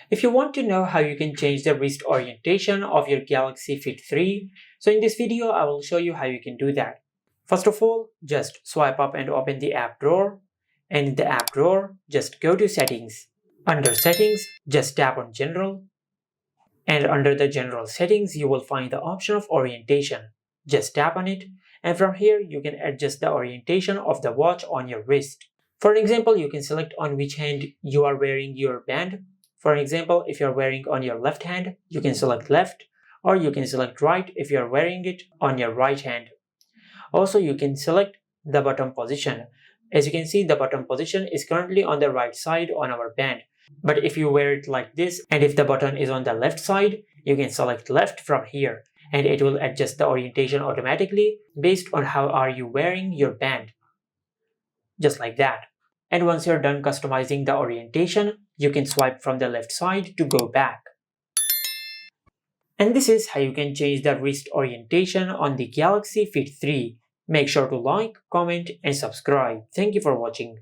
If you want to know how you can change the wrist orientation of your Galaxy Fit 3, so in this video I will show you how you can do that. First of all, just swipe up and open the app drawer, and in the app drawer, just go to Settings. Under Settings, just tap on General, and under the General Settings you will find the option of Orientation. Just tap on it, and from here you can adjust the orientation of the watch on your wrist. For example, you can select on which hand you are wearing your band. For example, if you're wearing on your left hand, you can select left, or you can select right if you're wearing it on your right hand. Also, you can select the bottom position. As you can see, the bottom position is currently on the right side on our band. But if you wear it like this, and if the button is on the left side, you can select left from here, and it will adjust the orientation automatically based on how are you wearing your band. Just like that. And once you're done customizing the orientation, you can swipe from the left side to go back. And this is how you can change the wrist orientation on the Galaxy Fit 3. Make sure to like, comment, and subscribe. Thank you for watching.